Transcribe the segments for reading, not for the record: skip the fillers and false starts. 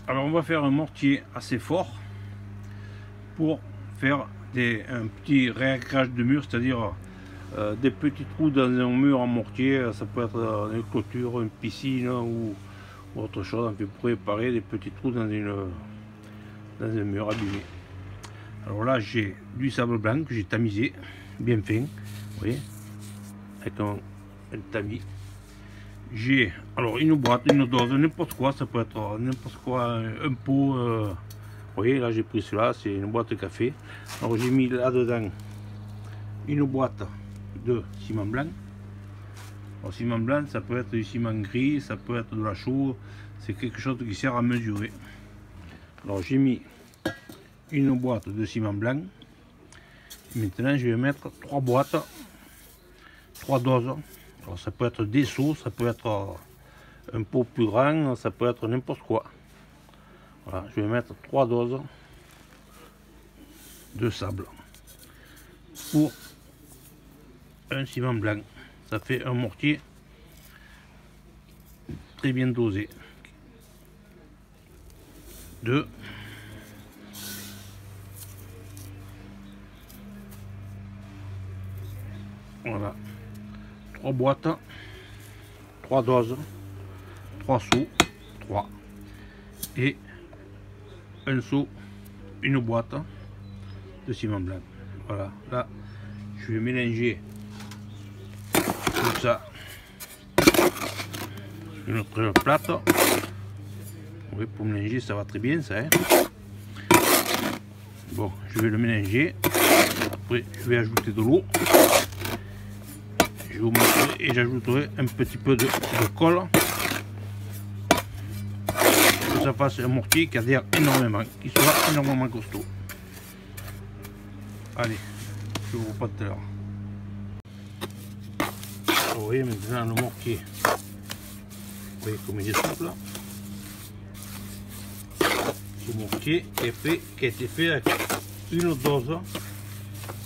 Alors on va faire un mortier assez fort pour faire un petit réancrage de mur, c'est-à-dire des petits trous dans un mur en mortier. Ça peut être une clôture, une piscine ou autre chose. On peut préparer des petits trous dans un mur abîmé. Alors là j'ai du sable blanc que j'ai tamisé bien fin, vous voyez, avec un tamis. J'ai alors une boîte, une dose, n'importe quoi, ça peut être n'importe quoi, un pot. Vous voyez, là j'ai pris cela, c'est une boîte de café. Alors j'ai mis là-dedans une boîte de ciment blanc. Alors ciment blanc, ça peut être du ciment gris, ça peut être de la chaux, c'est quelque chose qui sert à mesurer. Alors j'ai mis une boîte de ciment blanc. Maintenant je vais mettre 3 boîtes, 3 doses. Alors ça peut être des seaux, ça peut être un pot plus grand, ça peut être n'importe quoi. Voilà, je vais mettre 3 doses de sable pour un ciment blanc. Ça fait un mortier très bien dosé. 2. Voilà. 3 boîtes, 3 doses, 3 seaux, 3. Et un seau, une boîte de ciment blanc. Voilà, là je vais mélanger tout ça sur notre plate. Oui, pour mélanger ça va très bien ça, hein. Bon, je vais le mélanger. Après je vais ajouter de l'eau. Je vous montrerai et j'ajouterai un petit peu de colle pour que ça fasse un mortier qui adhère énormément, qui soit énormément costaud. Allez, je vous reprends tout à l'heure. Vous voyez maintenant le mortier, vous voyez comme il est souple là. Ce mortier qui a été fait avec une dose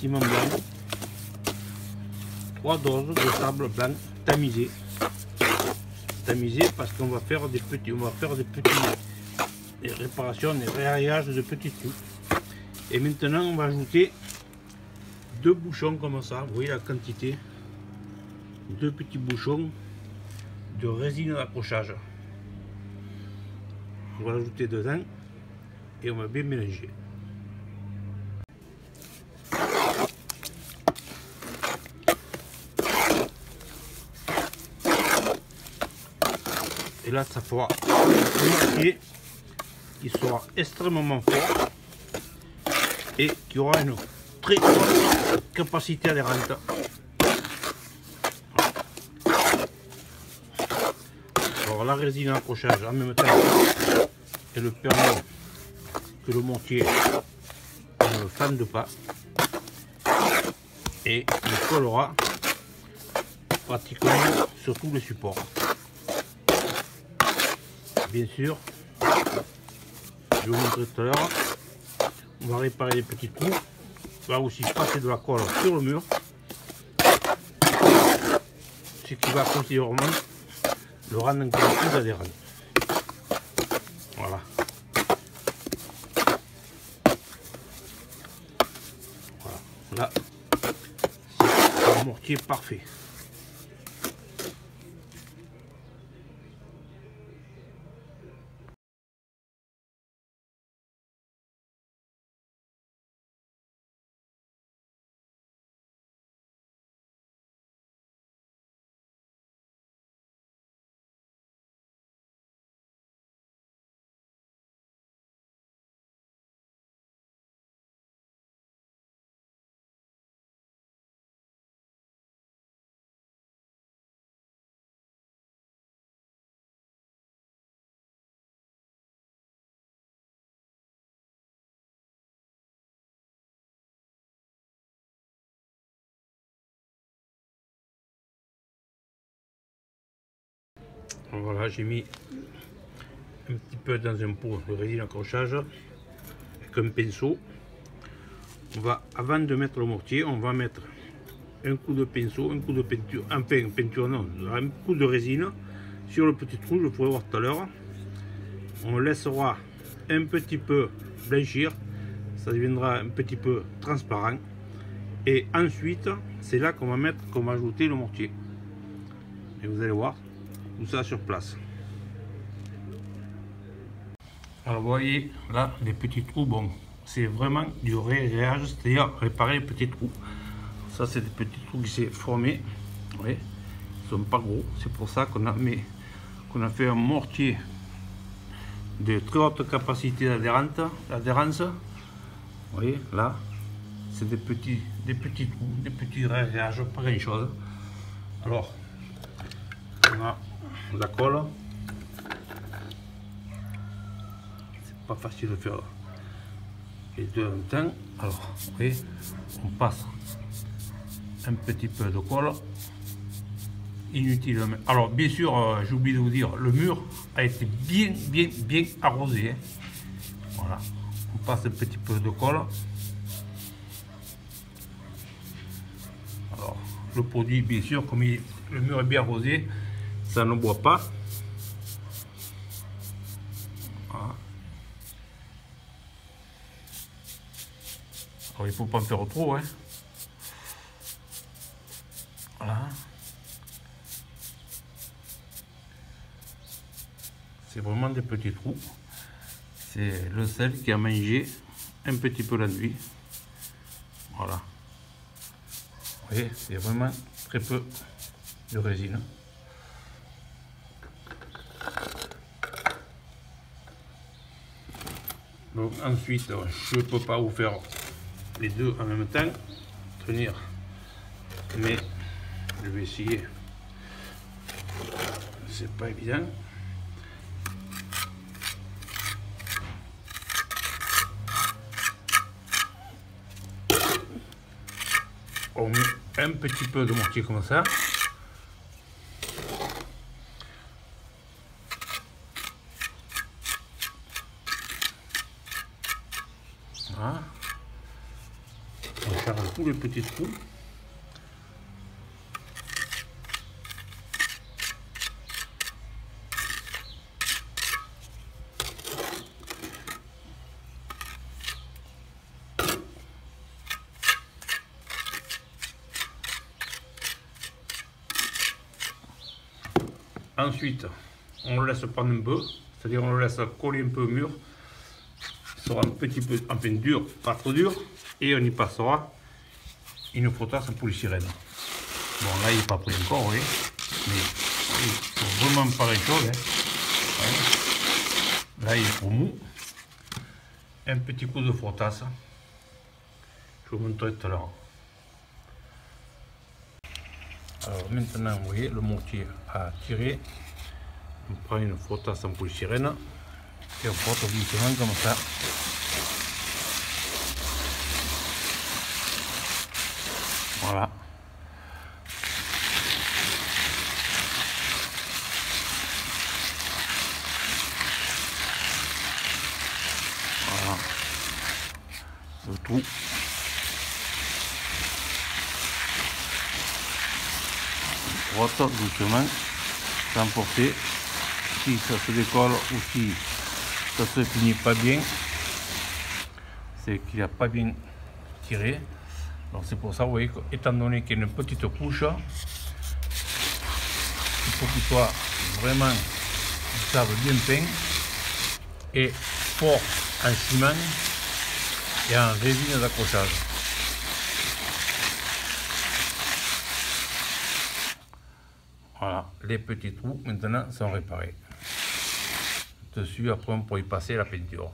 ciment blanc, 3 doses de sable blanc tamisé. Tamisé parce qu'on va faire des réparations, des réayages de petits trous. Et maintenant on va ajouter 2 bouchons comme ça, vous voyez la quantité, 2 petits bouchons de résine d'accrochage. On va l'ajouter dedans et on va bien mélanger. Et là ça fera un mortier qui sera extrêmement fort et qui aura une très grande capacité adhérente. Alors la résine d'accrochage en même temps elle permet que le mortier ne fende pas et il collera pratiquement sur tous les supports. Bien sûr, je vais vous montrer tout à l'heure, on va réparer les petits trous, on va aussi passer de la colle sur le mur, ce qui va considérablement le rendre encore plus adhérent. Voilà. Voilà, là, c'est un mortier parfait. Voilà, j'ai mis un petit peu dans un pot de résine d'accrochage avec un pinceau. On va, avant de mettre le mortier, on va mettre un coup de pinceau, un coup de peinture, enfin peinture non, un coup de résine sur le petit trou, je pourrais voir tout à l'heure. On laissera un petit peu blanchir, ça deviendra un petit peu transparent. Et ensuite, c'est là qu'on va ajouter le mortier. Et vous allez voir tout ça sur place. Alors vous voyez là les petits trous, bon, c'est vraiment du réglage, c'est-à-dire réparer les petits trous. Ça c'est des petits trous qui s'est formés, vous voyez, ils sont pas gros, c'est pour ça qu'on a fait un mortier de très haute capacité d'adhérence. Vous voyez là, c'est des petits trous, des petits réglages, pas grand chose. Alors on a la colle. Pas facile de faire les deux en même temps. Alors, vous voyez, on passe un petit peu de colle. Inutile. Alors, bien sûr, j'ai oublié de vous dire, le mur a été bien arrosé. Hein. Voilà, on passe un petit peu de colle. Alors, le produit, bien sûr, comme le mur est bien arrosé, ça ne boit pas. Voilà. Alors, il ne faut pas en faire trop, hein. Voilà. C'est vraiment des petits trous. C'est le sel qui a mangé un petit peu la nuit. Voilà. Vous voyez, c'est vraiment très peu de résine. Donc ensuite, je ne peux pas vous faire les deux en même temps, tenir, mais je vais essayer. C'est pas évident. On met un petit peu de mortier comme ça. Voilà. On va faire tous les petits trous. Ensuite, on le laisse prendre un peu, c'est-à-dire on le laisse coller un peu au mur. Il sera un petit peu, enfin dur, pas trop dur, et on y passera une frottasse en polystyrène. Bon, là il n'est pas pris encore, oui, mais il faut vraiment pas grand-chose. Hein. Ouais. Là il est trop mou. Un petit coup de frottasse. Je vous montrerai tout à l'heure. Alors maintenant, vous voyez, le mortier a tiré. On prend une frottasse en polystyrène et on frotte doucement comme ça. Voilà. Voilà. Le tout. Frotte doucement, sans porter. Si ça se décolle ou si ça se finit pas bien, c'est qu'il n'a pas bien tiré. Alors c'est pour ça, vous voyez, étant donné qu'il y a une petite couche, il faut qu'il soit vraiment du sable bien peint et fort en ciment et en résine d'accrochage. Voilà, les petits trous maintenant sont réparés. Dessus, après on pourra y passer la peinture.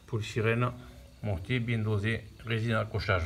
Polystyrène, mortier bien dosé, résine d'accrochage.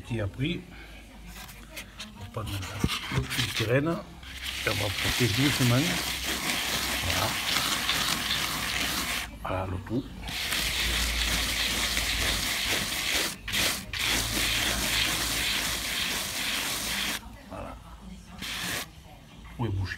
petit appris. On va prendre le petit sirène. On va porter doucement. Voilà. Voilà le tout. Voilà. Où est bouché.